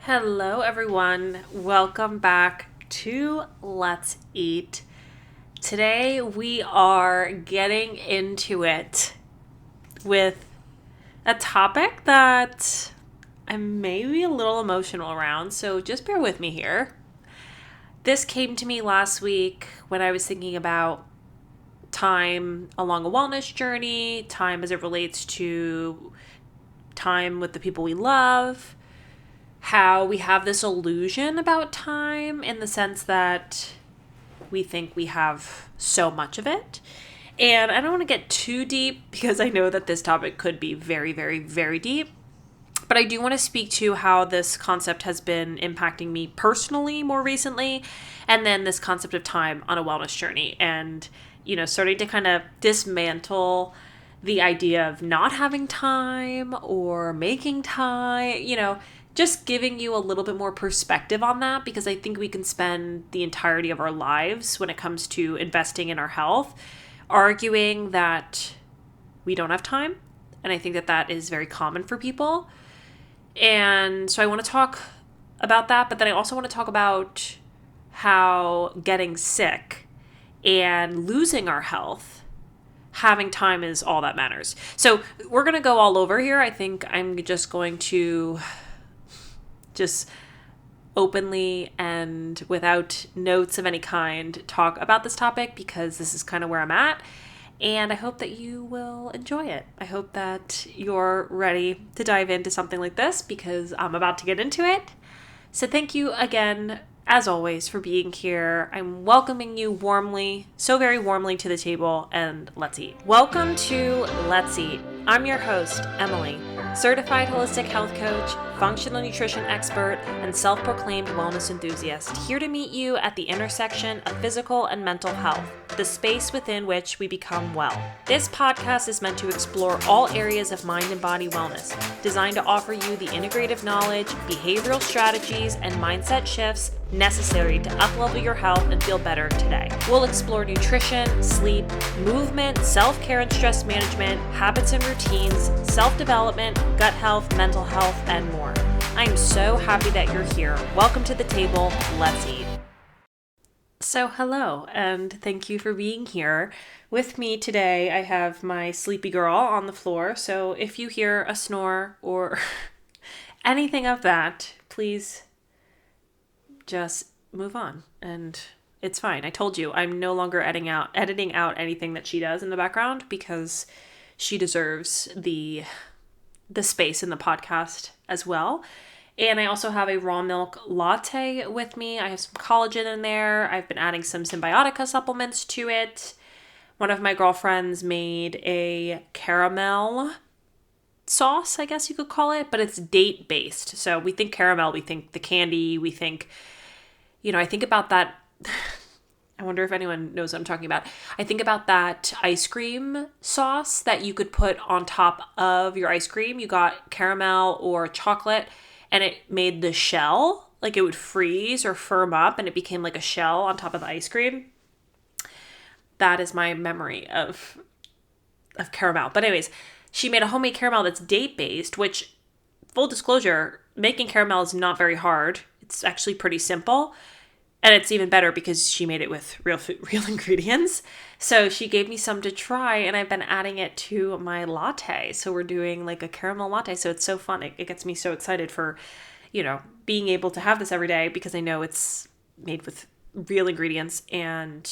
Hello, everyone. Welcome back to Let's Eat. Today, we are getting into it with a topic that I'm maybe a little emotional around, so just bear with me here. This came to me last week when I was thinking about time along a wellness journey, time as it relates to time with the people we love, how we have this illusion about time in the sense that we think we have so much of it. And I don't want to get too deep because I know that this topic could be very, very, very deep. But I do want to speak to how this concept has been impacting me personally more recently, and then this concept of time on a wellness journey. And, starting to kind of dismantle the idea of not having time or making time, just giving you a little bit more perspective on that, because I think we can spend the entirety of our lives when it comes to investing in our health arguing that we don't have time. And I think that that is very common for people. And so I want to talk about that, but then I also want to talk about how getting sick and losing our health, having time is all that matters. So we're going to go all over here. I think I'm just going to just openly and without notes of any kind talk about this topic because this is kind of where I'm at. And I hope that you will enjoy it. I hope that you're ready to dive into something like this because I'm about to get into it. So thank you again, as always, for being here. I'm welcoming you warmly, so very warmly to the table, and let's eat. Welcome to Let's Eat. I'm your host, Emily, certified holistic health coach, functional nutrition expert, and self-proclaimed wellness enthusiast, here to meet you at the intersection of physical and mental health, the space within which we become well. This podcast is meant to explore all areas of mind and body wellness, designed to offer you the integrative knowledge, behavioral strategies, and mindset shifts necessary to uplevel your health and feel better today. We'll explore nutrition, sleep, movement, self-care and stress management, habits and routines, self-development, gut health, mental health, and more. I'm so happy that you're here. Welcome to the table. Let's eat. So hello, and thank you for being here. With me today, I have my sleepy girl on the floor, so if you hear a snore or anything of that, please just move on, and it's fine. I told you, I'm no longer editing out anything that she does in the background because she deserves the space in the podcast as well. And I also have a raw milk latte with me. I have some collagen in there. I've been adding some Symbiotica supplements to it. One of my girlfriends made a caramel sauce, I guess you could call it, but it's date-based. So we think caramel, we think the candy, we think, I think about that. I wonder if anyone knows what I'm talking about. I think about that ice cream sauce that you could put on top of your ice cream. You got caramel or chocolate, and it made the shell, like it would freeze or firm up, and it became like a shell on top of the ice cream. That is my memory of caramel. But anyways, she made a homemade caramel that's date-based, which, full disclosure, making caramel is not very hard. It's actually pretty simple. And it's even better because she made it with real ingredients. So she gave me some to try, and I've been adding it to my latte. So we're doing like a caramel latte. So it's so fun. It gets me so excited for, being able to have this every day because I know it's made with real ingredients and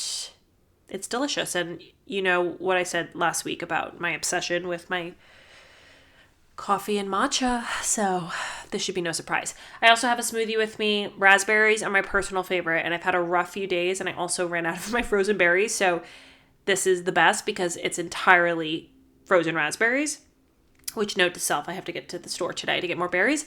it's delicious. And you know what I said last week about my obsession with my coffee and matcha, so this should be no surprise. I also have a smoothie with me. Raspberries are my personal favorite, and I've had a rough few days, and I also ran out of my frozen berries, so this is the best because it's entirely frozen raspberries, which, note to self, I have to get to the store today to get more berries,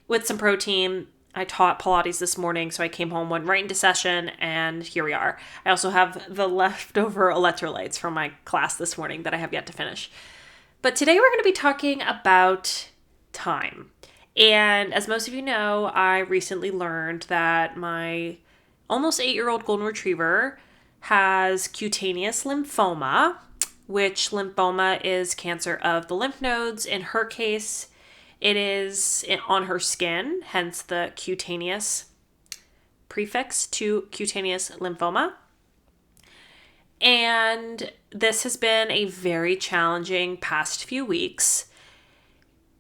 with some protein. I taught Pilates this morning, so I came home, went right into session, and here we are. I also have the leftover electrolytes from my class this morning that I have yet to finish. But today we're going to be talking about time. And as most of you know, I recently learned that my almost 8-year-old golden retriever has cutaneous lymphoma, which lymphoma is cancer of the lymph nodes. In her case, It is on her skin, hence the cutaneous prefix to cutaneous lymphoma. And this has been a very challenging past few weeks.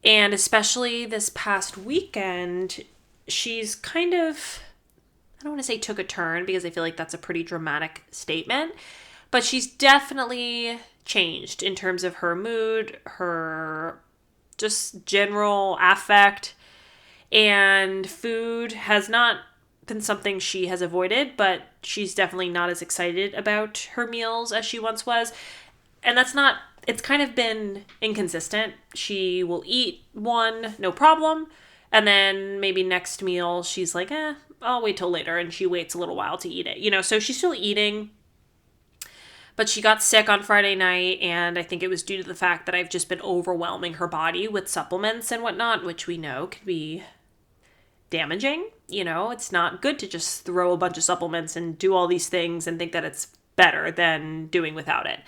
And especially this past weekend, she's kind of, I don't want to say took a turn because I feel like that's a pretty dramatic statement, but she's definitely changed in terms of her mood, her just general affect, and food has not been something she has avoided, but she's definitely not as excited about her meals as she once was. And it's kind of been inconsistent. She will eat one, no problem. And then maybe next meal, she's like, I'll wait till later. And she waits a little while to eat it. So she's still eating. But she got sick on Friday night, and I think it was due to the fact that I've just been overwhelming her body with supplements and whatnot, which we know can be damaging. It's not good to just throw a bunch of supplements and do all these things and think that it's better than doing without it.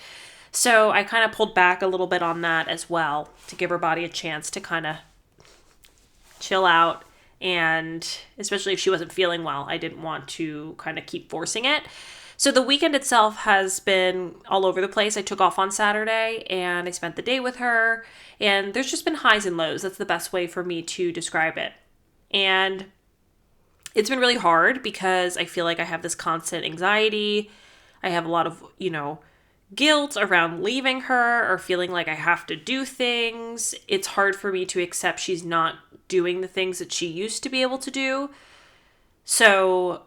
So I kind of pulled back a little bit on that as well to give her body a chance to kind of chill out. And especially if she wasn't feeling well, I didn't want to kind of keep forcing it. So the weekend itself has been all over the place. I took off on Saturday and I spent the day with her. And there's just been highs and lows. That's the best way for me to describe it. And it's been really hard because I feel like I have this constant anxiety. I have a lot of, guilt around leaving her or feeling like I have to do things. It's hard for me to accept she's not doing the things that she used to be able to do. So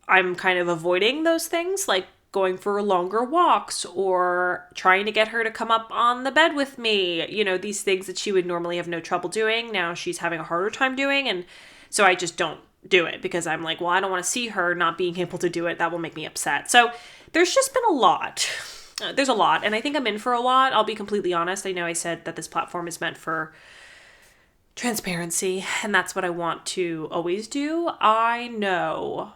I'm kind of avoiding those things, like going for longer walks or trying to get her to come up on the bed with me. These things that she would normally have no trouble doing. Now she's having a harder time doing. And so I just don't do it because I'm like, well, I don't want to see her not being able to do it. That will make me upset. So there's just been a lot. There's a lot. And I think I'm in for a lot. I'll be completely honest. I know I said that this platform is meant for transparency, and that's what I want to always do. I know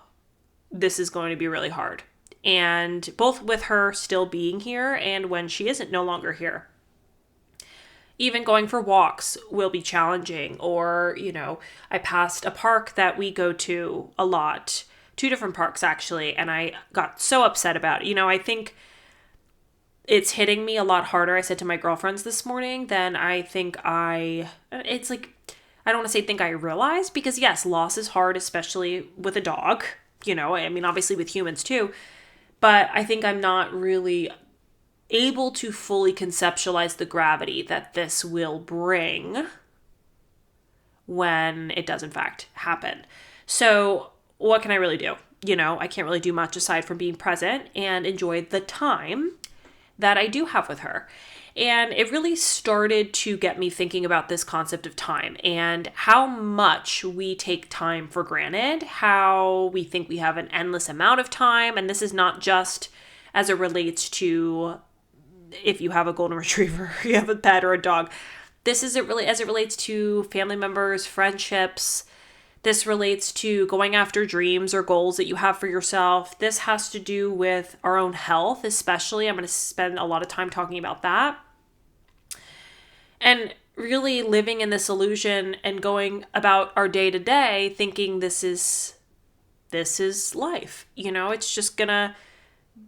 this is going to be really hard. And both with her still being here and when she isn't no longer here. Even going for walks will be challenging. Or, I passed a park that we go to a lot, 2 different parks actually, and I got so upset about it. I think it's hitting me a lot harder, I said to my girlfriends this morning, than I think it's like, I don't want to say think I realized, because yes, loss is hard, especially with a dog, obviously with humans too, but I think I'm not really able to fully conceptualize the gravity that this will bring when it does in fact happen. So what can I really do? I can't really do much aside from being present and enjoy the time that I do have with her. And it really started to get me thinking about this concept of time and how much we take time for granted, how we think we have an endless amount of time. And this is not just as it relates to if you have a golden retriever, you have a pet or a dog. This is as it relates to family members, friendships. This relates to going after dreams or goals that you have for yourself. This has to do with our own health, especially. I'm going to spend a lot of time talking about that. And really living in this illusion and going about our day to day thinking this is life. It's just going to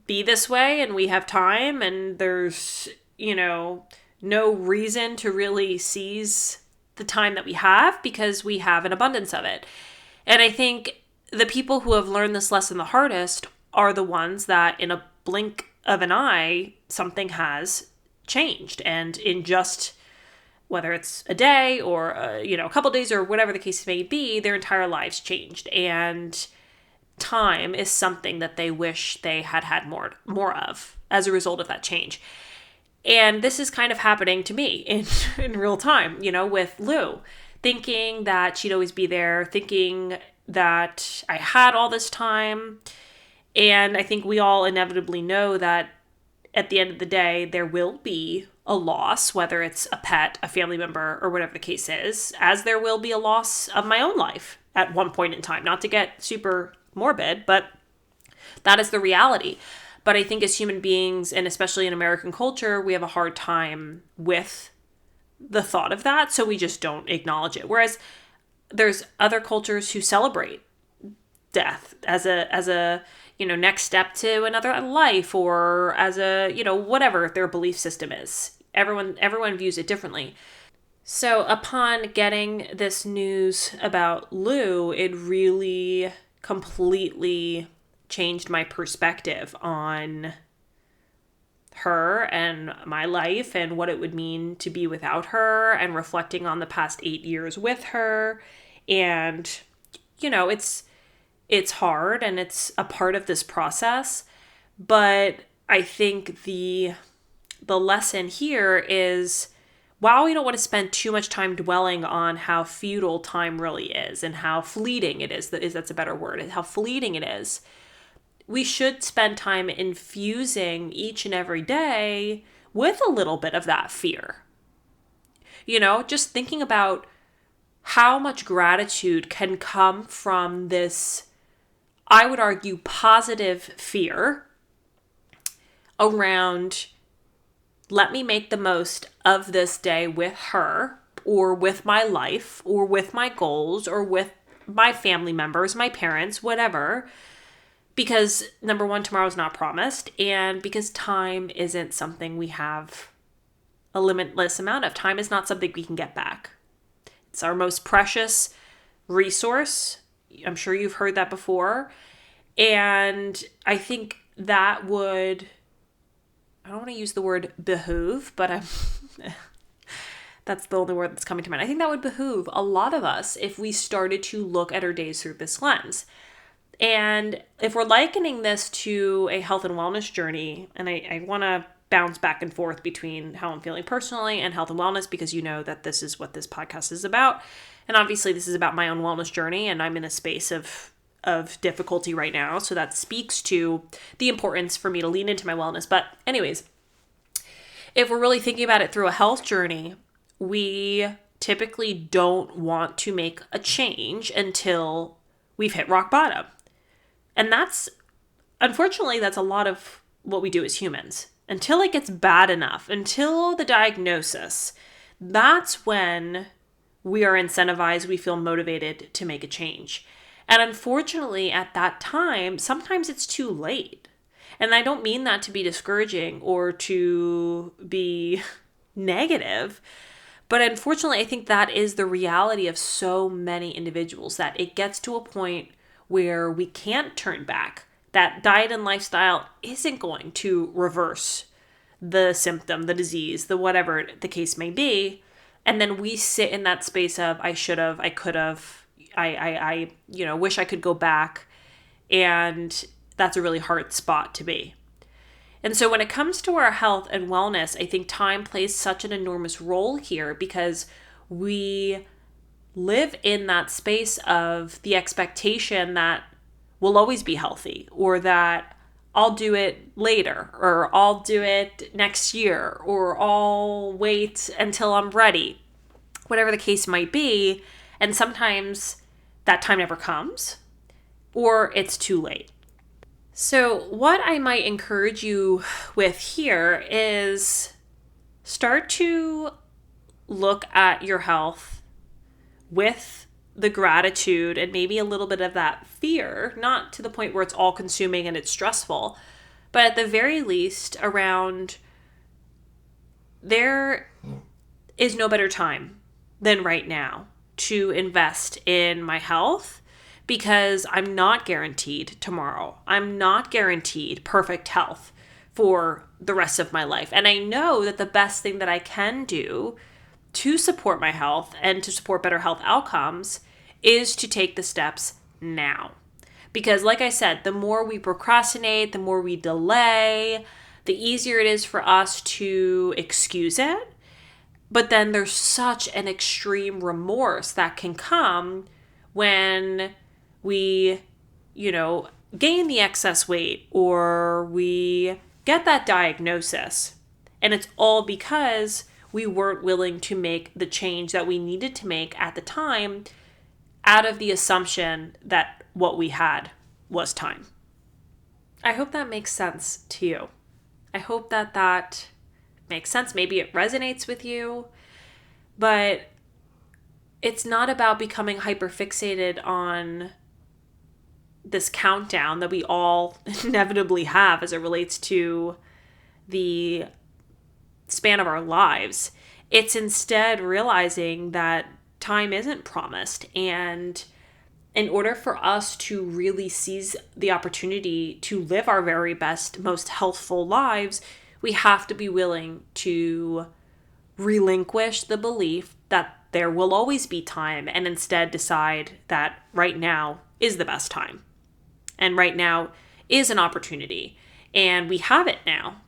be this way and we have time and there's, no reason to really seize the time that we have because we have an abundance of it. And I think the people who have learned this lesson the hardest are the ones that in a blink of an eye, something has changed. And in just, whether it's a day or, a couple days or whatever the case may be, their entire lives changed. And time is something that they wish they had more of as a result of that change. And this is kind of happening to me in real time, with Lou, thinking that she'd always be there, thinking that I had all this time. And I think we all inevitably know that at the end of the day, there will be a loss, whether it's a pet, a family member, or whatever the case is, as there will be a loss of my own life at one point in time. Not to get super morbid, but that is the reality. But I think as human beings, and especially in American culture, we have a hard time with the thought of that, so we just don't acknowledge it. Whereas there's other cultures who celebrate death as a next step to another life, or as a whatever their belief system is. Everyone views it differently. So upon getting this news about Lou, it really completely changed my perspective on her and my life and what it would mean to be without her, and reflecting on the past 8 years with her. And it's hard, and it's a part of this process, but I think the lesson here is, while we don't want to spend too much time dwelling on how futile time really is and how fleeting it is, that's a better word, how fleeting it is, we should spend time infusing each and every day with a little bit of that fear. Just thinking about how much gratitude can come from this, I would argue, positive fear around, let me make the most of this day with her, or with my life, or with my goals, or with my family members, my parents, whatever. Because number one, tomorrow's not promised, and because time isn't something we have a limitless amount of. Time is not something we can get back. It's our most precious resource. I'm sure you've heard that before. And I think that would, I don't want to use the word behoove, but that's the only word that's coming to mind. I think that would behoove a lot of us if we started to look at our days through this lens. And if we're likening this to a health and wellness journey, and I want to bounce back and forth between how I'm feeling personally and health and wellness, because you know that this is what this podcast is about. And obviously this is about my own wellness journey, and I'm in a space of difficulty right now. So that speaks to the importance for me to lean into my wellness. But anyways, if we're really thinking about it through a health journey, we typically don't want to make a change until we've hit rock bottom. And unfortunately, that's a lot of what we do as humans. Until it gets bad enough, until the diagnosis, that's when we are incentivized, we feel motivated to make a change. And unfortunately, at that time, sometimes it's too late. And I don't mean that to be discouraging or to be negative, but unfortunately, I think that is the reality of so many individuals, that it gets to a point where we can't turn back. That diet and lifestyle isn't going to reverse the symptom, the disease, the whatever the case may be. And then we sit in that space of, I should have, I could have, I wish I could go back. And that's a really hard spot to be. And so when it comes to our health and wellness, I think time plays such an enormous role here, because we live in that space of the expectation that we'll always be healthy, or that I'll do it later, or I'll do it next year, or I'll wait until I'm ready, whatever the case might be. And sometimes that time never comes, or it's too late. So what I might encourage you with here is start to look at your health with the gratitude and maybe a little bit of that fear, not to the point where it's all consuming and it's stressful, but at the very least around, there is no better time than right now to invest in my health, because I'm not guaranteed tomorrow. I'm not guaranteed perfect health for the rest of my life. And I know that the best thing that I can do to support my health and to support better health outcomes is to take the steps now. Because like I said, the more we procrastinate, the more we delay, the easier it is for us to excuse it. But then there's such an extreme remorse that can come when we, gain the excess weight, or we get that diagnosis. And it's all because we weren't willing to make the change that we needed to make at the time, out of the assumption that what we had was time. I hope that makes sense to you. I hope that makes sense. Maybe it resonates with you. But it's not about becoming hyper fixated on this countdown that we all inevitably have as it relates to the span of our lives. It's instead realizing that time isn't promised, and in order for us to really seize the opportunity to live our very best, most healthful lives, we have to be willing to relinquish the belief that there will always be time and instead decide that right now is the best time. And right now is an opportunity. And we have it now.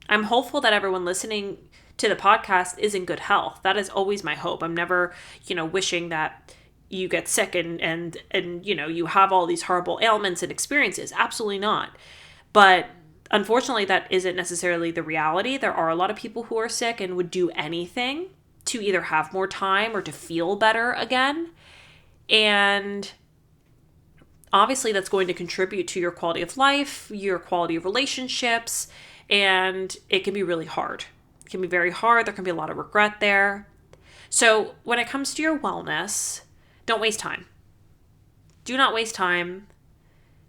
I'm hopeful that everyone listening to the podcast is in good health. That is always my hope. I'm never, wishing that you get sick and you have all these horrible ailments and experiences. Absolutely not. But unfortunately, that isn't necessarily the reality. There are a lot of people who are sick and would do anything to either have more time or to feel better again. And obviously, that's going to contribute to your quality of life, your quality of relationships, and it can be really hard. It can be very hard. There can be a lot of regret there. So when it comes to your wellness, don't waste time. Do not waste time.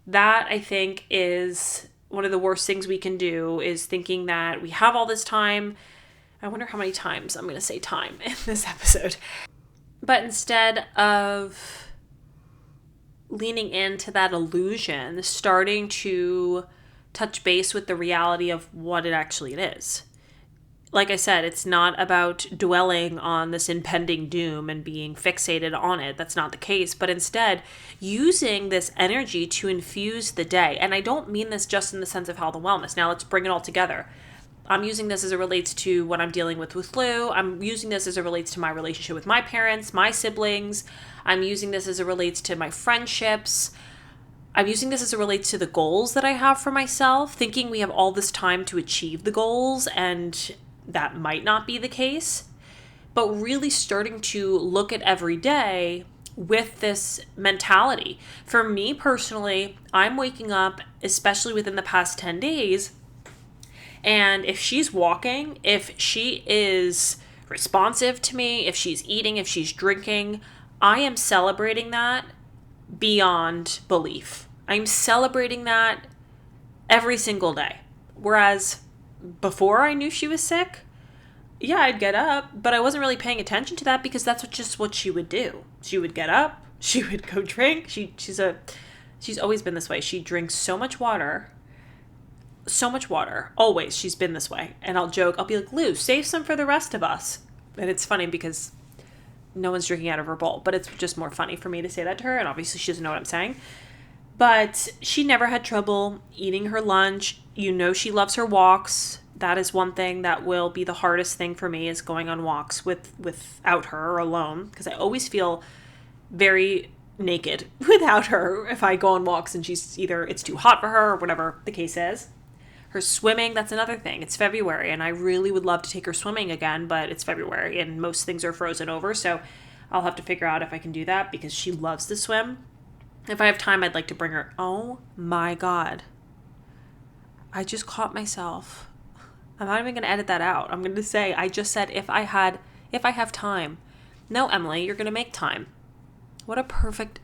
That, I think, is one of the worst things we can do, is thinking that we have all this time. I wonder how many times I'm going to say time in this episode. But instead of leaning into that illusion, starting to touch base with the reality of what it actually is. Like I said, it's not about dwelling on this impending doom and being fixated on it. That's not the case. But instead, using this energy to infuse the day. And I don't mean this just in the sense of health and wellness. Now let's bring it all together. I'm using this as it relates to what I'm dealing with Lou. I'm using this as it relates to my relationship with my parents, my siblings. I'm using this as it relates to my friendships. I'm using this as it relates to the goals that I have for myself, thinking we have all this time to achieve the goals, and that might not be the case. But really starting to look at every day with this mentality. For me personally, I'm waking up, especially within the past 10 days, and if she's walking, if she is responsive to me, if she's eating, if she's drinking, I am celebrating that beyond belief. I'm celebrating that every single day. Whereas before I knew she was sick, yeah, I'd get up, but I wasn't really paying attention to that because that's just what she would do. She would get up, she would go drink. She's always been this way. She drinks so much water. Always. She's been this way. And I'll joke, I'll be like, Lou, save some for the rest of us. And it's funny because no one's drinking out of her bowl, but it's just more funny for me to say that to her. And obviously she doesn't know what I'm saying. But she never had trouble eating her lunch. She loves her walks. That is one thing that will be the hardest thing for me, is going on walks without her or alone. Because I always feel very naked without her if I go on walks and it's too hot for her or whatever the case is. Her swimming, that's another thing. It's February, and I really would love to take her swimming again, but it's February, and most things are frozen over, so I'll have to figure out if I can do that, because she loves to swim. If I have time, I'd like to bring her. Oh my God. I just caught myself. I'm not even going to edit that out. I'm going to say, I just said, if I have time. No, Emily, you're going to make time. What a perfect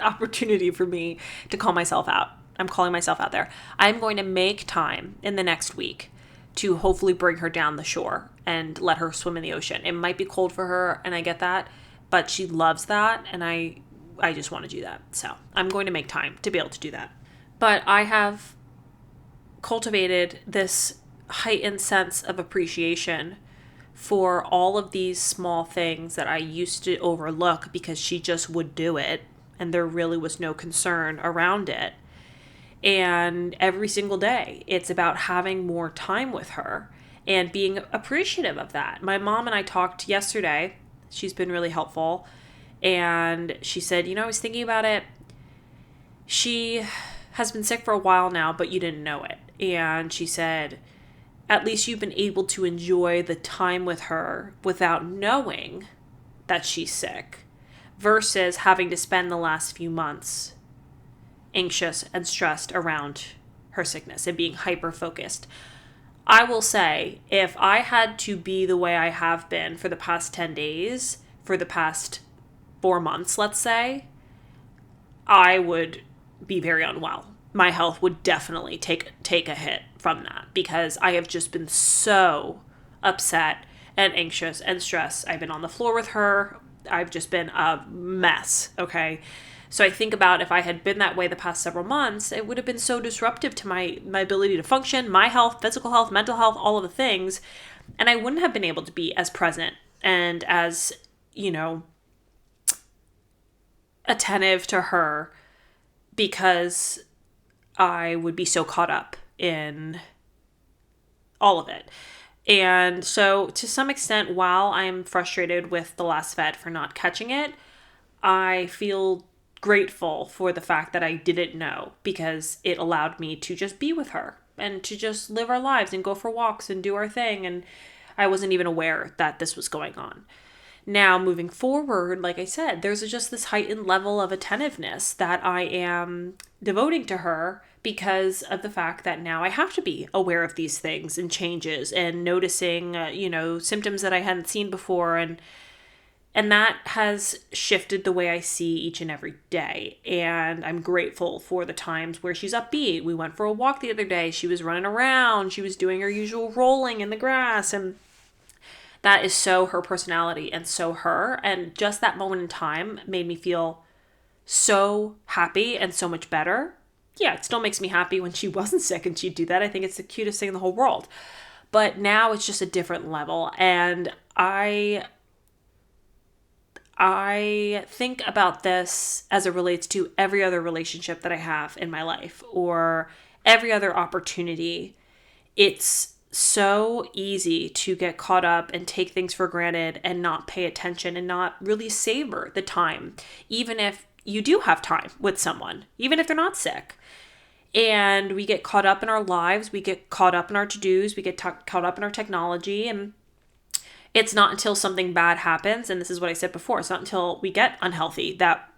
opportunity for me to call myself out. I'm calling myself out there. I'm going to make time in the next week to hopefully bring her down the shore and let her swim in the ocean. It might be cold for her, and I get that, but she loves that, and I just want to do that. So I'm going to make time to be able to do that. But I have cultivated this heightened sense of appreciation for all of these small things that I used to overlook because she just would do it, and there really was no concern around it. And every single day, it's about having more time with her and being appreciative of that. My mom and I talked yesterday. She's been really helpful. And she said, I was thinking about it. She has been sick for a while now, but you didn't know it. And she said, at least you've been able to enjoy the time with her without knowing that she's sick, versus having to spend the last few months anxious and stressed around her sickness and being hyper-focused. I will say, if I had to be the way I have been for the past 10 days, for the past 4 months, let's say, I would be very unwell. My health would definitely take a hit from that because I have just been so upset and anxious and stressed. I've been on the floor with her. I've just been a mess, okay? So I think about if I had been that way the past several months, it would have been so disruptive to my ability to function, my health, physical health, mental health, all of the things. And I wouldn't have been able to be as present and as, attentive to her because I would be so caught up in all of it. And so to some extent, while I'm frustrated with the last vet for not catching it, I feel grateful for the fact that I didn't know because it allowed me to just be with her and to just live our lives and go for walks and do our thing. And I wasn't even aware that this was going on. Now, moving forward, like I said, there's just this heightened level of attentiveness that I am devoting to her because of the fact that now I have to be aware of these things and changes and noticing, symptoms that I hadn't seen before. And that has shifted the way I see each and every day. And I'm grateful for the times where she's upbeat. We went for a walk the other day. She was running around. She was doing her usual rolling in the grass. And that is so her personality and so her. And just that moment in time made me feel so happy and so much better. Yeah, it still makes me happy when she wasn't sick and she'd do that. I think it's the cutest thing in the whole world. But now it's just a different level. And I think about this as it relates to every other relationship that I have in my life or every other opportunity. It's so easy to get caught up and take things for granted and not pay attention and not really savor the time, even if you do have time with someone, even if they're not sick. And we get caught up in our lives, we get caught up in our to-dos, we get caught up in our technology, and it's not until something bad happens, and this is what I said before, it's not until we get unhealthy that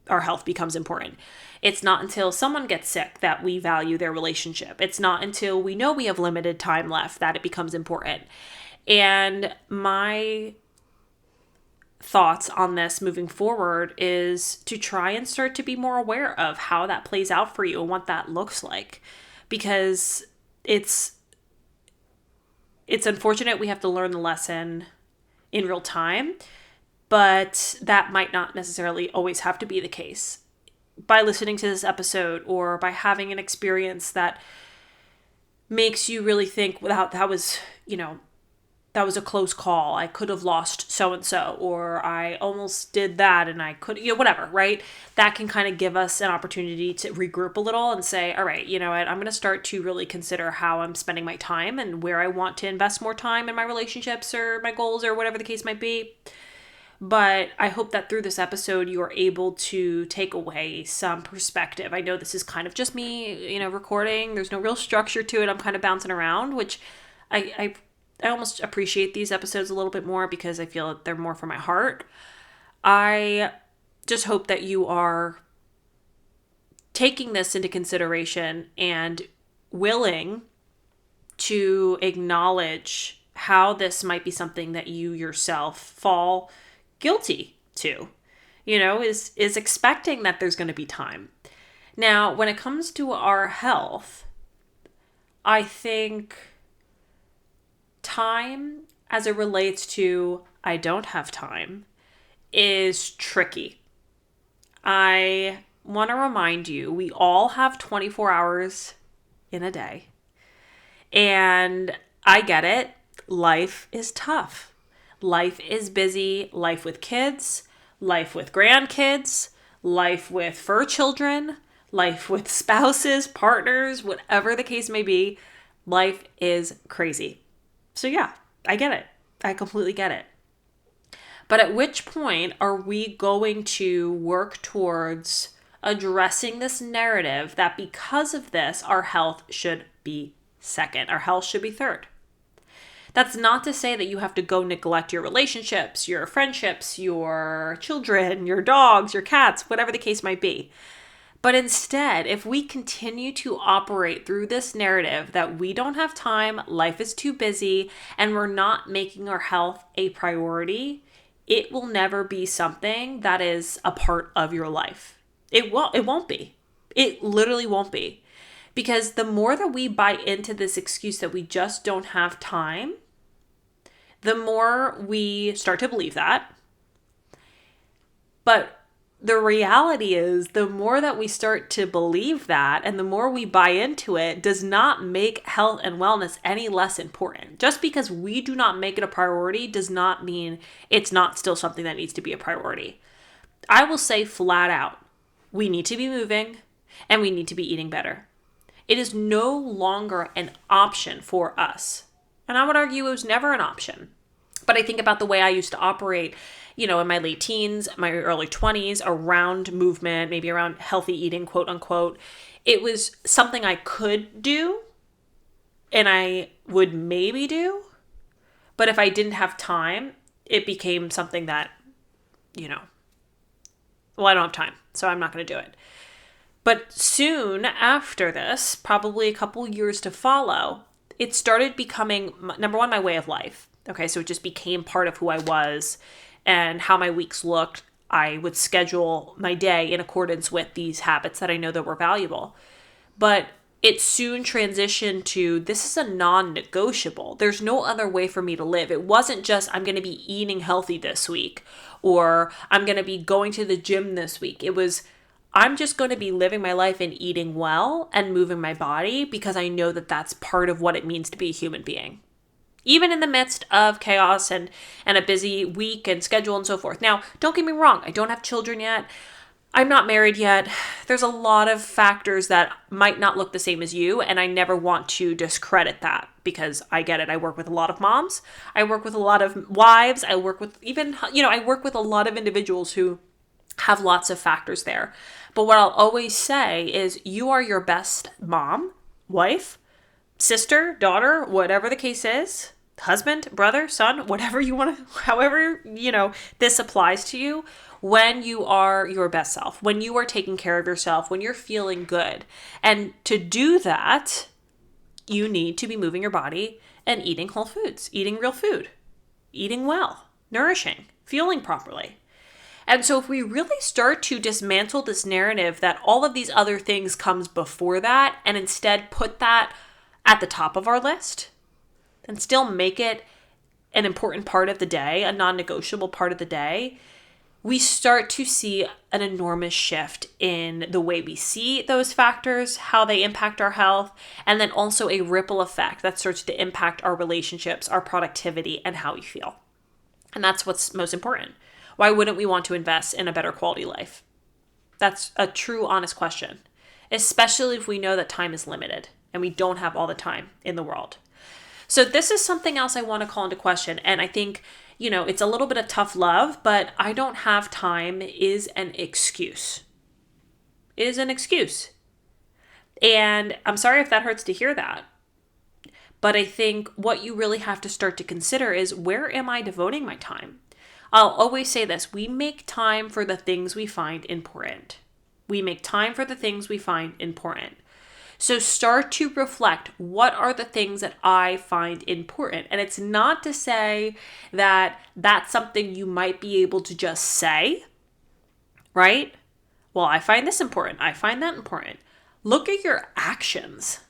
our health becomes important. It's not until someone gets sick that we value their relationship. It's not until we know we have limited time left that it becomes important. And my thoughts on this moving forward is to try and start to be more aware of how that plays out for you and what that looks like. Because it's unfortunate we have to learn the lesson in real time, but that might not necessarily always have to be the case. By listening to this episode or by having an experience that makes you really think, wow, that was a close call. I could have lost so-and-so, or I almost did that and I could, whatever, right? That can kind of give us an opportunity to regroup a little and say, all right, you know what? I'm going to start to really consider how I'm spending my time and where I want to invest more time in my relationships or my goals or whatever the case might be. But I hope that through this episode, you are able to take away some perspective. I know this is kind of just me, recording. There's no real structure to it. I'm kind of bouncing around, which I almost appreciate these episodes a little bit more because I feel that they're more from my heart. I just hope that you are taking this into consideration and willing to acknowledge how this might be something that you yourself fall guilty to, is expecting that there's going to be time. Now, when it comes to our health, I think time as it relates to I don't have time is tricky. I want to remind you, we all have 24 hours in a day. And I get it. Life is tough. Life is busy. Life with kids, life with grandkids, life with fur children, life with spouses, partners, whatever the case may be. Life is crazy. So yeah, I get it. I completely get it. But at which point are we going to work towards addressing this narrative that because of this, our health should be second, our health should be third? That's not to say that you have to go neglect your relationships, your friendships, your children, your dogs, your cats, whatever the case might be. But instead, if we continue to operate through this narrative that we don't have time, life is too busy, and we're not making our health a priority, it will never be something that is a part of your life. It won't be. It literally won't be. Because the more that we buy into this excuse that we just don't have time, the more we start to believe that. But the reality is, the more that we start to believe that and the more we buy into it does not make health and wellness any less important. Just because we do not make it a priority does not mean it's not still something that needs to be a priority. I will say flat out, we need to be moving and we need to be eating better. It is no longer an option for us. And I would argue it was never an option. But I think about the way I used to operate, in my late teens, my early 20s, around movement, maybe around healthy eating, quote unquote. It was something I could do and I would maybe do. But if I didn't have time, it became something that, I don't have time, so I'm not going to do it. But soon after this, probably a couple years to follow, it started becoming, number one, my way of life. Okay, so it just became part of who I was and how my weeks looked. I would schedule my day in accordance with these habits that I know that were valuable. But it soon transitioned to, this is a non-negotiable. There's no other way for me to live. It wasn't just, I'm going to be eating healthy this week, or I'm going to be going to the gym this week. It was, I'm just going to be living my life and eating well and moving my body because I know that that's part of what it means to be a human being. Even in the midst of chaos and a busy week and schedule and so forth. Now, don't get me wrong. I don't have children yet. I'm not married yet. There's a lot of factors that might not look the same as you, and I never want to discredit that because I get it. I work with a lot of moms. I work with a lot of wives. I work with I work with a lot of individuals who have lots of factors there. But what I'll always say is you are your best mom, wife, sister, daughter, whatever the case is, husband, brother, son, whatever you want to, however, this applies to you, when you are your best self, when you are taking care of yourself, when you're feeling good. And to do that, you need to be moving your body and eating whole foods, eating real food, eating well, nourishing, fueling properly. And so if we really start to dismantle this narrative that all of these other things comes before that and instead put that at the top of our list and still make it an important part of the day, a non-negotiable part of the day, we start to see an enormous shift in the way we see those factors, how they impact our health, and then also a ripple effect that starts to impact our relationships, our productivity, and how we feel. And that's what's most important. Why wouldn't we want to invest in a better quality life? That's a true, honest question, especially if we know that time is limited and we don't have all the time in the world. So this is something else I want to call into question. And I think, it's a little bit of tough love, but I don't have time is an excuse. It is an excuse. And I'm sorry if that hurts to hear that. But I think what you really have to start to consider is, where am I devoting my time? I'll always say this: we make time for the things we find important. We make time for the things we find important. So start to reflect, what are the things that I find important? And it's not to say that that's something you might be able to just say, right? Well, I find this important. I find that important. Look at your actions.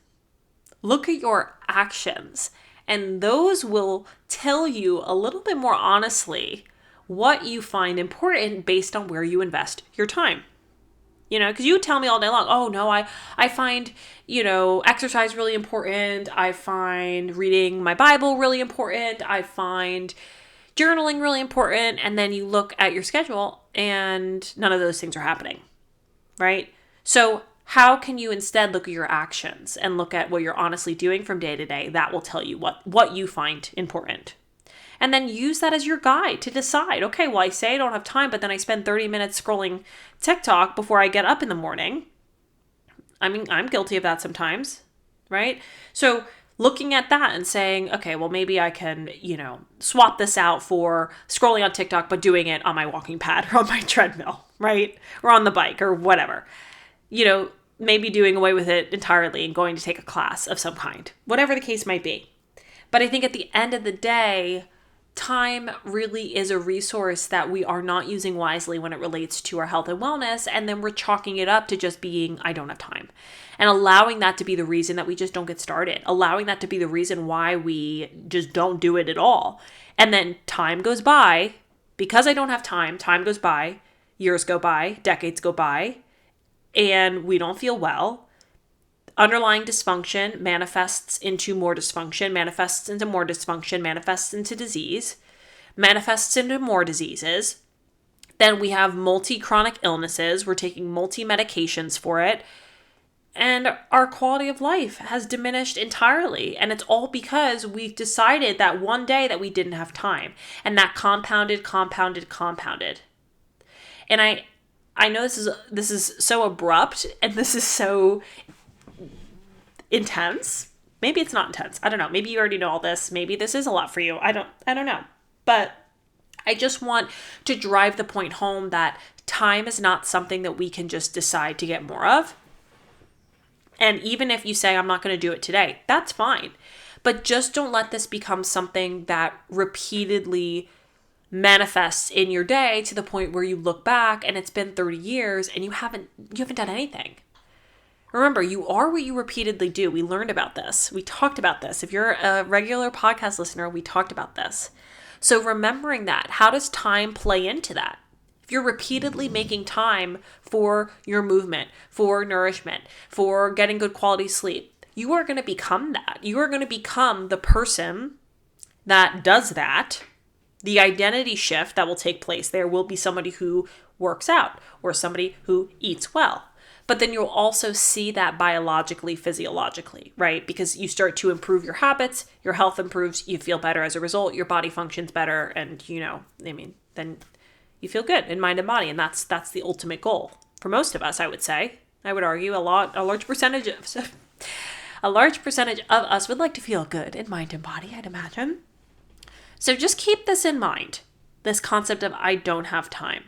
Look at your actions. And those will tell you a little bit more honestly what you find important based on where you invest your time. Because you tell me all day long, oh no, I find, exercise really important. I find reading my Bible really important. I find journaling really important. And then you look at your schedule and none of those things are happening, right? So how can you instead look at your actions and look at what you're honestly doing from day to day? That will tell you what you find important. And then use that as your guide to decide, okay, well, I say I don't have time, but then I spend 30 minutes scrolling TikTok before I get up in the morning. I mean, I'm guilty of that sometimes, right? So looking at that and saying, okay, well, maybe I can, swap this out for scrolling on TikTok, but doing it on my walking pad or on my treadmill, right? Or on the bike or whatever. maybe doing away with it entirely and going to take a class of some kind, whatever the case might be. But I think at the end of the day, time really is a resource that we are not using wisely when it relates to our health and wellness. And then we're chalking it up to just being, I don't have time. And allowing that to be the reason that we just don't get started. Allowing that to be the reason why we just don't do it at all. And then time goes by. Because I don't have time goes by. Years go by. Decades go by. And we don't feel well. Underlying dysfunction manifests into more dysfunction, manifests into more dysfunction, manifests into disease, manifests into more diseases. Then we have multi-chronic illnesses. We're taking multi-medications for it. And our quality of life has diminished entirely. And it's all because we've decided that one day that we didn't have time. And that compounded. And I know this is so abrupt and this is so intense. Maybe it's not intense. I don't know. Maybe you already know all this. Maybe this is a lot for you. I don't know. But I just want to drive the point home that time is not something that we can just decide to get more of. And even if you say, I'm not going to do it today, that's fine. But just don't let this become something that repeatedly manifests in your day to the point where you look back and it's been 30 years and you haven't done anything. Remember, you are what you repeatedly do. We learned about this. We talked about this. If you're a regular podcast listener, we talked about this. So remembering that, how does time play into that? If you're repeatedly making time for your movement, for nourishment, for getting good quality sleep, you are going to become that. You are going to become the person that does that. The identity shift that will take place there will be somebody who works out or somebody who eats well. But then you'll also see that biologically, physiologically, right? Because you start to improve your habits, your health improves, you feel better as a result, your body functions better, and then you feel good in mind and body. And that's the ultimate goal for most of us, I would say. I would argue a large percentage of us would like to feel good in mind and body, I'd imagine. So just keep this in mind, this concept of I don't have time.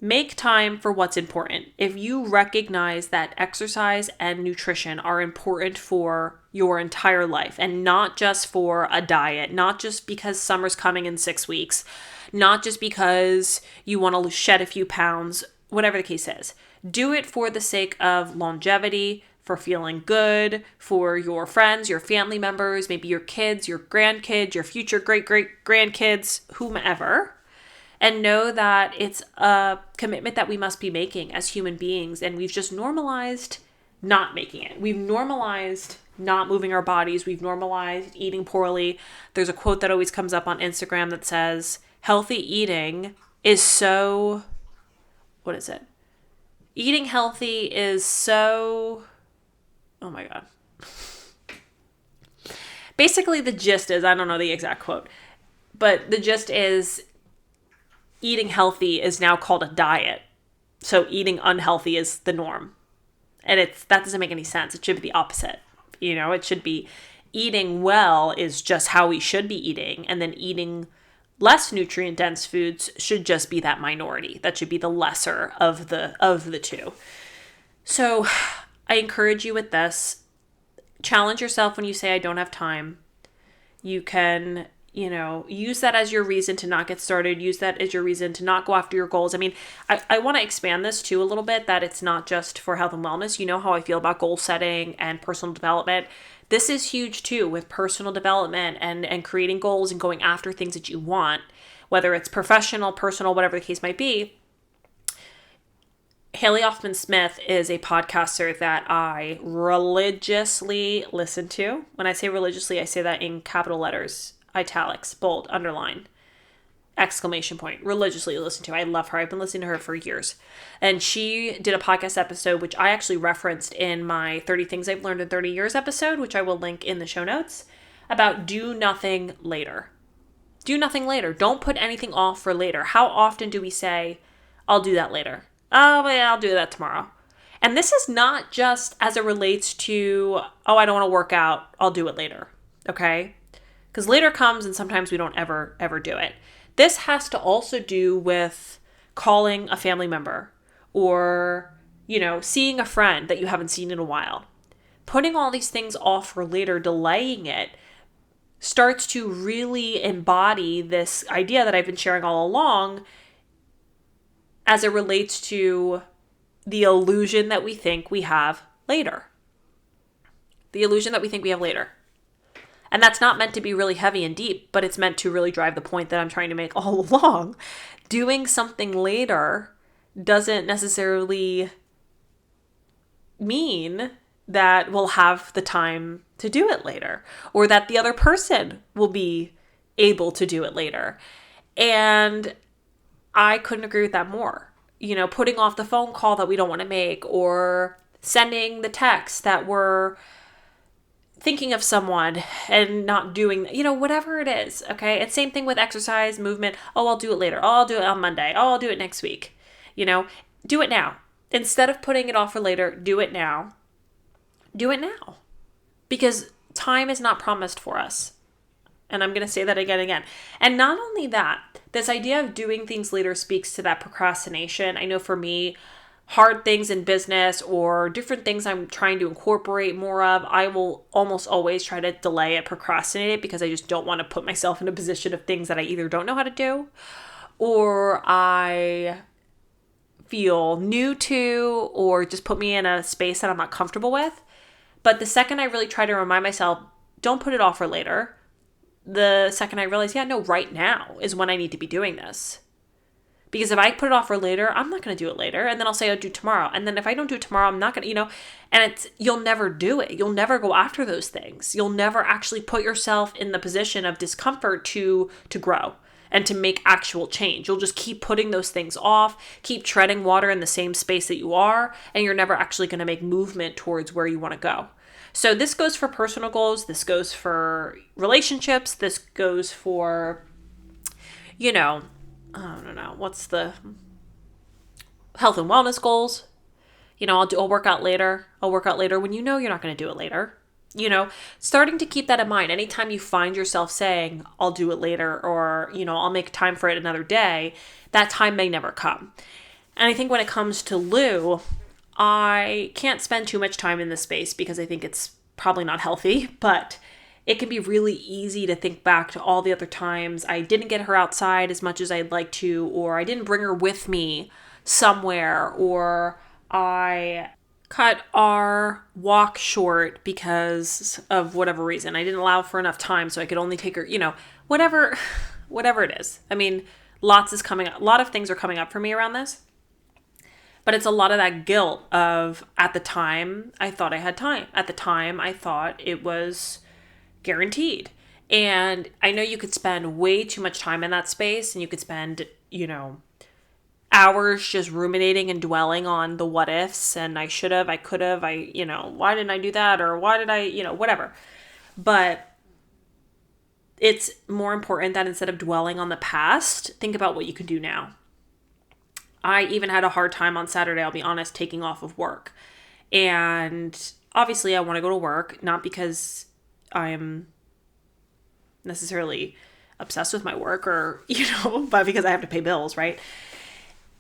Make time for what's important. If you recognize that exercise and nutrition are important for your entire life and not just for a diet, not just because summer's coming in 6 weeks, not just because you want to shed a few pounds, whatever the case is, do it for the sake of longevity, for feeling good, for your friends, your family members, maybe your kids, your grandkids, your future great-great-grandkids, whomever. And know that it's a commitment that we must be making as human beings. And we've just normalized not making it. We've normalized not moving our bodies. We've normalized eating poorly. There's a quote that always comes up on Instagram that says, healthy eating is so... What is it? Eating healthy is so... Oh my God. Basically, the gist is, I don't know the exact quote, but the gist is... Eating healthy is now called a diet. So eating unhealthy is the norm. And that doesn't make any sense. It should be the opposite. It should be eating well is just how we should be eating. And then eating less nutrient dense foods should just be that minority. That should be the lesser of the two. So I encourage you with this. Challenge yourself when you say I don't have time. You can use that as your reason to not get started. Use that as your reason to not go after your goals. I mean, I want to expand this too a little bit, that it's not just for health and wellness. You know how I feel about goal setting and personal development. This is huge too, with personal development and creating goals and going after things that you want, whether it's professional, personal, whatever the case might be. Haley Hoffman-Smith is a podcaster that I religiously listen to. When I say religiously, I say that in capital letters. Italics, bold, underline, exclamation point, religiously listen to. I love her. I've been listening to her for years. And she did a podcast episode, which I actually referenced in my 30 Things I've Learned in 30 Years episode, which I will link in the show notes, about do nothing later. Do nothing later. Don't put anything off for later. How often do we say, I'll do that later? Oh, yeah, I'll do that tomorrow. And this is not just as it relates to, I don't want to work out, I'll do it later. Okay? Because later comes and sometimes we don't ever do it. This has to also do with calling a family member or, seeing a friend that you haven't seen in a while. Putting all these things off for later, delaying it, starts to really embody this idea that I've been sharing all along as it relates to the illusion that we think we have later. The illusion that we think we have later. And that's not meant to be really heavy and deep, but it's meant to really drive the point that I'm trying to make all along. Doing something later doesn't necessarily mean that we'll have the time to do it later, or that the other person will be able to do it later. And I couldn't agree with that more. Putting off the phone call that we don't want to make, or sending the text that we're thinking of someone and not doing, whatever it is. Okay. It's same thing with exercise, movement. Oh, I'll do it later. Oh, I'll do it on Monday. Oh, I'll do it next week. Do it now. Instead of putting it off for later, do it now. Do it now. Because time is not promised for us. And I'm going to say that again. And not only that, this idea of doing things later speaks to that procrastination. I know for me, hard things in business or different things I'm trying to incorporate more of, I will almost always try to delay it, procrastinate it, because I just don't want to put myself in a position of things that I either don't know how to do or I feel new to, or just put me in a space that I'm not comfortable with. But the second I really try to remind myself, don't put it off for later, the second I realize, right now is when I need to be doing this. Because if I put it off for later, I'm not going to do it later. And then I'll say I'll do it tomorrow. And then if I don't do it tomorrow, I'm not going to, and you'll never do it. You'll never go after those things. You'll never actually put yourself in the position of discomfort to grow and to make actual change. You'll just keep putting those things off, keep treading water in the same space that you are, and you're never actually going to make movement towards where you want to go. So this goes for personal goals. This goes for relationships. This goes for, I don't know, what's the health and wellness goals? I'll work out later. I'll work out later when you're not going to do it later. Starting to keep that in mind. Anytime you find yourself saying, I'll do it later, or, I'll make time for it another day, that time may never come. And I think when it comes to Lou, I can't spend too much time in this space because I think it's probably not healthy, but it can be really easy to think back to all the other times I didn't get her outside as much as I'd like to, or I didn't bring her with me somewhere, or I cut our walk short because of whatever reason. I didn't allow for enough time so I could only take her, whatever it is. I mean, a lot of things are coming up for me around this. But it's a lot of that guilt of, at the time, I thought I had time. At the time, I thought it was guaranteed. And I know you could spend way too much time in that space, and you could spend, hours just ruminating and dwelling on the what ifs, and I should have, I could have, why didn't I do that? Or why did I, whatever. But it's more important that instead of dwelling on the past, think about what you can do now. I even had a hard time on Saturday, I'll be honest, taking off of work. And obviously I want to go to work, not because I'm necessarily obsessed with my work or, but because I have to pay bills, right?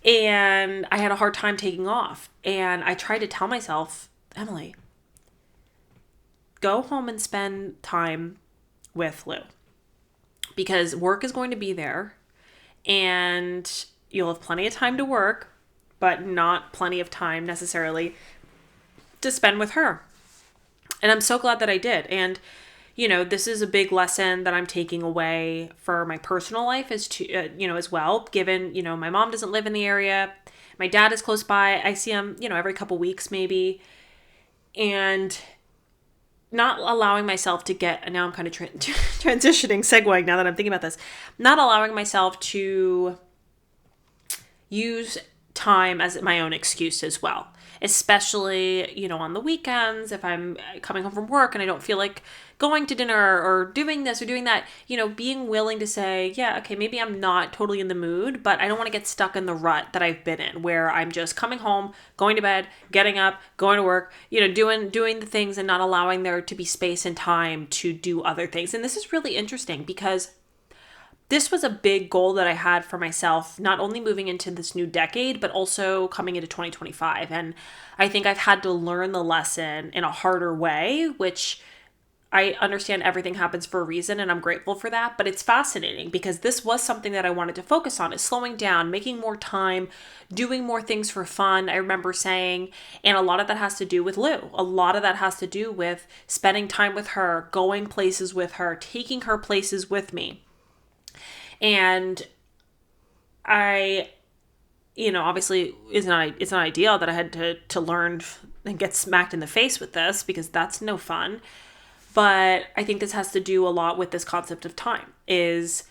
And I had a hard time taking off. And I tried to tell myself, Emily, go home and spend time with Lou. Because work is going to be there. And you'll have plenty of time to work, but not plenty of time necessarily to spend with her. And I'm so glad that I did. And, this is a big lesson that I'm taking away for my personal life as well, given, my mom doesn't live in the area. My dad is close by. I see him, every couple weeks maybe. And not allowing myself to get, now I'm kind of transitioning, segueing now that I'm thinking about this, not allowing myself to use time as my own excuse as well, especially, on the weekends, if I'm coming home from work and I don't feel like going to dinner or doing this or doing that, being willing to say, yeah, okay, maybe I'm not totally in the mood, but I don't want to get stuck in the rut that I've been in where I'm just coming home, going to bed, getting up, going to work, doing the things and not allowing there to be space and time to do other things. And this is really interesting because this was a big goal that I had for myself, not only moving into this new decade, but also coming into 2025. And I think I've had to learn the lesson in a harder way, which I understand everything happens for a reason, and I'm grateful for that. But it's fascinating because this was something that I wanted to focus on, is slowing down, making more time, doing more things for fun. I remember saying, and a lot of that has to do with Lou. A lot of that has to do with spending time with her, going places with her, taking her places with me. And obviously it's not ideal that I had to learn and get smacked in the face with this, because that's no fun. But I think this has to do a lot with this concept of time, is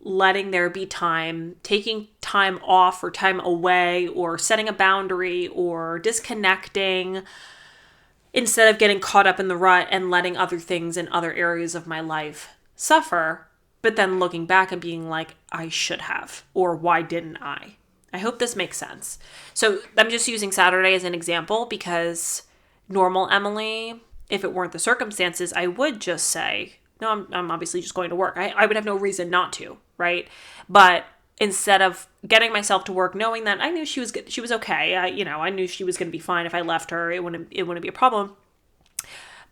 letting there be time, taking time off or time away, or setting a boundary, or disconnecting instead of getting caught up in the rut and letting other things in other areas of my life suffer, but then looking back and being like, I should have, or why didn't I? I hope this makes sense. So I'm just using Saturday as an example because normal Emily, if it weren't the circumstances, I would just say, no, I'm obviously just going to work. I would have no reason not to, right? But instead of getting myself to work, knowing that I knew she was okay, I knew she was going to be fine if I left her. It wouldn't be a problem.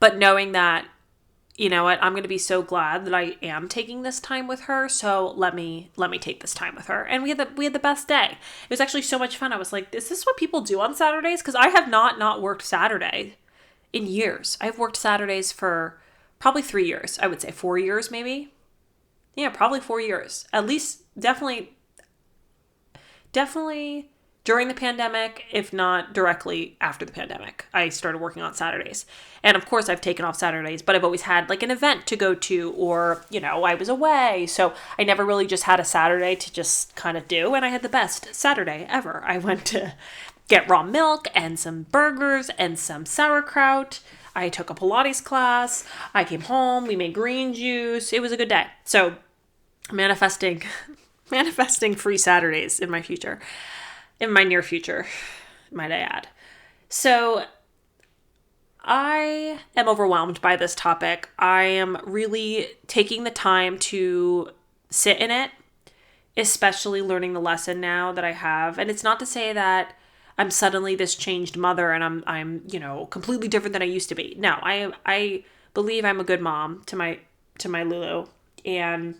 But knowing that, you know what, I'm going to be so glad that I am taking this time with her. So let me take this time with her. And we had the best day. It was actually so much fun. I was like, is this what people do on Saturdays? Because I have not worked Saturday in years. I've worked Saturdays for probably 3 years. I would say 4 years, maybe. Yeah, probably 4 years. At least, definitely during the pandemic, if not directly after the pandemic, I started working on Saturdays. And of course, I've taken off Saturdays, but I've always had like an event to go to, or, I was away. So I never really just had a Saturday to just kind of do. And I had the best Saturday ever. I went to get raw milk and some burgers and some sauerkraut. I took a Pilates class. I came home. We made green juice. It was a good day. So manifesting free Saturdays in my future, in my near future, might I add. So I am overwhelmed by this topic. I am really taking the time to sit in it, especially learning the lesson now that I have. And it's not to say that I'm suddenly this changed mother and I'm completely different than I used to be. No, I believe I'm a good mom to my Lulu, and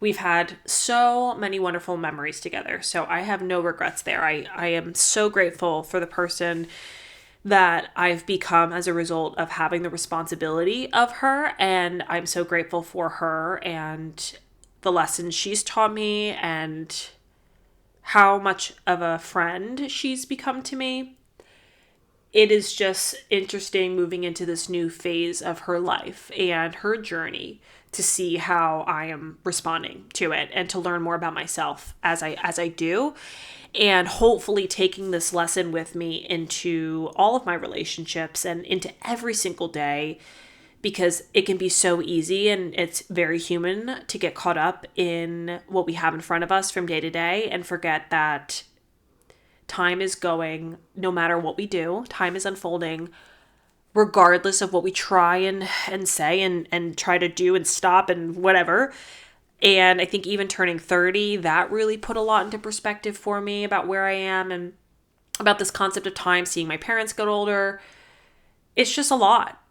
we've had so many wonderful memories together. So I have no regrets there. I am so grateful for the person that I've become as a result of having the responsibility of her. And I'm so grateful for her and the lessons she's taught me and how much of a friend she's become to me. It is just interesting moving into this new phase of her life and her journey to see how I am responding to it and to learn more about myself as I do, and hopefully taking this lesson with me into all of my relationships and into every single day, because it can be so easy and it's very human to get caught up in what we have in front of us from day to day and forget that time is going, no matter what we do, time is unfolding regardless of what we try and say and try to do and stop and whatever. And I think even turning 30, that really put a lot into perspective for me about where I am and about this concept of time, seeing my parents get older. It's just a lot.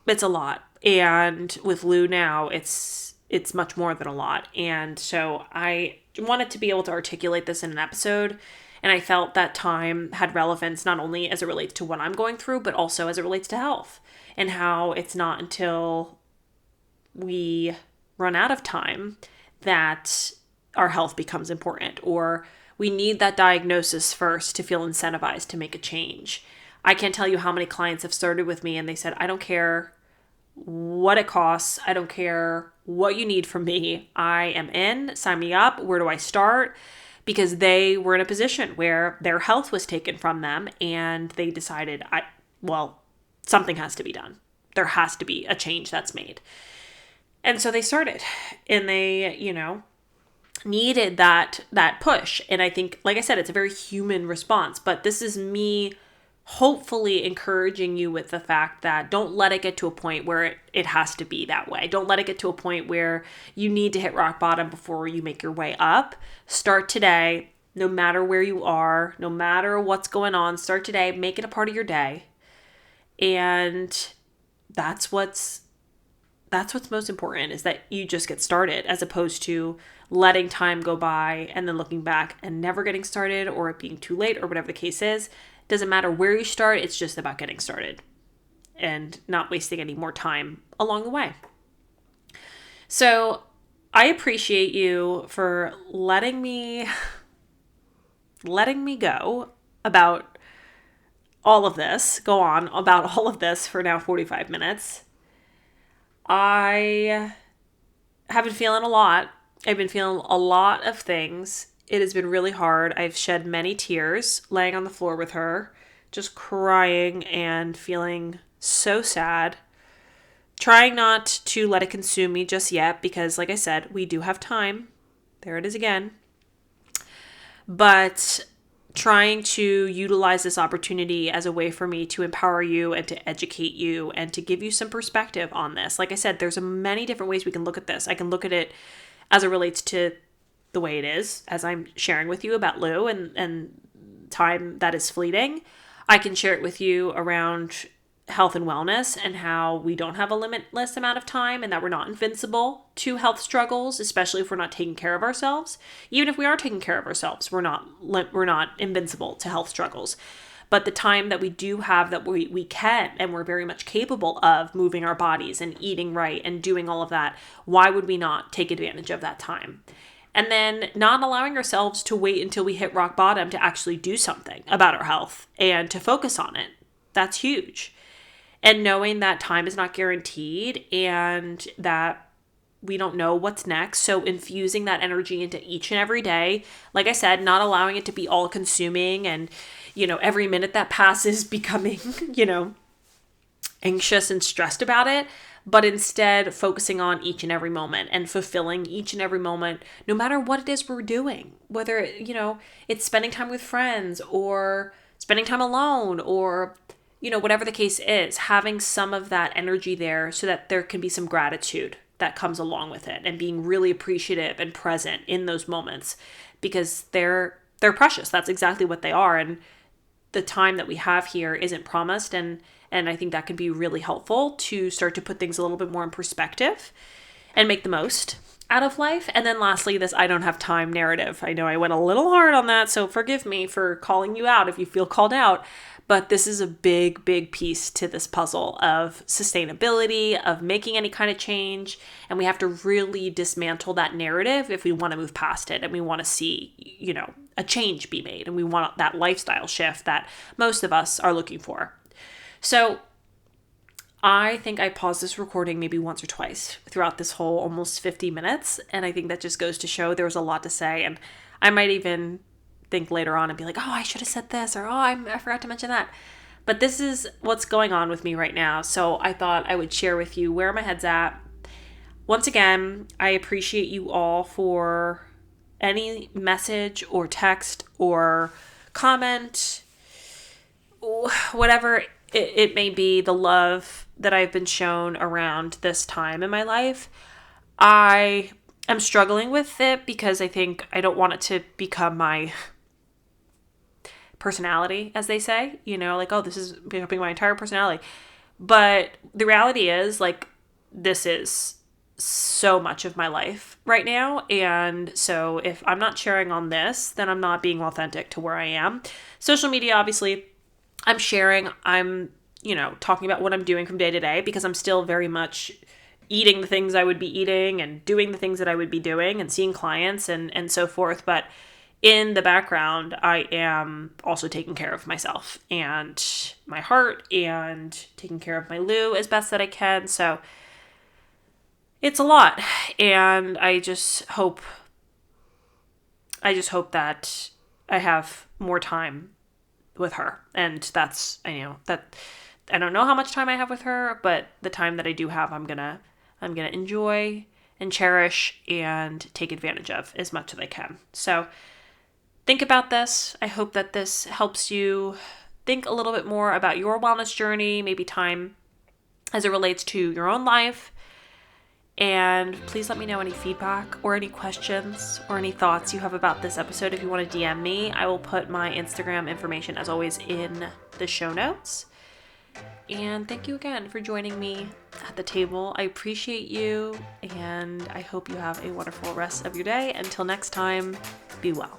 It's a lot. And with Lou now, it's much more than a lot. And so I wanted to be able to articulate this in an episode. And I felt that time had relevance not only as it relates to what I'm going through, but also as it relates to health and how it's not until we run out of time that our health becomes important, or we need that diagnosis first to feel incentivized to make a change. I can't tell you how many clients have started with me and they said, I don't care what it costs. I don't care what you need from me. I am in. Sign me up. Where do I start? Because they were in a position where their health was taken from them and they decided, something has to be done. There has to be a change that's made. And so they started, and they, needed that push. And I think, like I said, it's a very human response, but this is me hopefully encouraging you with the fact that don't let it get to a point where it has to be that way. Don't let it get to a point where you need to hit rock bottom before you make your way up. Start today, no matter where you are, no matter what's going on. Start today, make it a part of your day. And that's what's most important, is that you just get started, as opposed to letting time go by and then looking back and never getting started, or it being too late, or whatever the case is. Doesn't matter where you start, it's just about getting started and not wasting any more time along the way. So I appreciate you for letting me go about all of this, go on about all of this for now 45 minutes. I have been feeling a lot. I've been feeling a lot of things. It has been really hard. I've shed many tears laying on the floor with her, just crying and feeling so sad. Trying not to let it consume me just yet, because like I said, we do have time. There it is again. But trying to utilize this opportunity as a way for me to empower you and to educate you and to give you some perspective on this. Like I said, there's many different ways we can look at this. I can look at it as it relates to the way it is, as I'm sharing with you about Lou and time that is fleeting. I can share it with you around health and wellness and how we don't have a limitless amount of time and that we're not invincible to health struggles, especially if we're not taking care of ourselves. Even if we are taking care of ourselves, we're not invincible to health struggles. But the time that we do have, that we can, and we're very much capable of moving our bodies and eating right and doing all of that, why would we not take advantage of that time? And then not allowing ourselves to wait until we hit rock bottom to actually do something about our health and to focus on it. That's huge. And knowing that time is not guaranteed and that we don't know what's next. So infusing that energy into each and every day. Like I said, not allowing it to be all consuming and, every minute that passes becoming, anxious and stressed about it. But instead focusing on each and every moment and fulfilling each and every moment, no matter what it is we're doing. Whether, it's spending time with friends or spending time alone or whatever the case is, having some of that energy there so that there can be some gratitude that comes along with it and being really appreciative and present in those moments, because they're precious. That's exactly what they are. And the time that we have here isn't promised. And I think that can be really helpful to start to put things a little bit more in perspective and make the most out of life. And then lastly, this I don't have time narrative. I know I went a little hard on that, so forgive me for calling you out if you feel called out. But this is a big, big piece to this puzzle of sustainability, of making any kind of change. And we have to really dismantle that narrative if we want to move past it and we want to see, a change be made. And we want that lifestyle shift that most of us are looking for. So I think I paused this recording maybe once or twice throughout this whole almost 50 minutes. And I think that just goes to show there was a lot to say. And I might even think later on and be like, oh, I should have said this, or oh, I forgot to mention that. But this is what's going on with me right now. So I thought I would share with you where my head's at. Once again, I appreciate you all for any message or text or comment, whatever it may be, the love that I've been shown around this time in my life. I am struggling with it because I think I don't want it to become my personality, as they say, oh, this is becoming my entire personality. But the reality is, this is so much of my life right now. And so if I'm not sharing on this, then I'm not being authentic to where I am. Social media, obviously, I'm sharing, I'm, talking about what I'm doing from day to day, because I'm still very much eating the things I would be eating and doing the things that I would be doing and seeing clients and so forth. But in the background, I am also taking care of myself and my heart and taking care of my Lou as best that I can. So it's a lot. And I just hope that I have more time with her. And that's, that I don't know how much time I have with her, but the time that I do have, I'm going to enjoy and cherish and take advantage of as much as I can. So think about this. I hope that this helps you think a little bit more about your wellness journey, maybe time as it relates to your own life. And please let me know any feedback or any questions or any thoughts you have about this episode. If you want to DM me, I will put my Instagram information, as always, in the show notes. And thank you again for joining me at the table. I appreciate you, and I hope you have a wonderful rest of your day. Until next time, be well.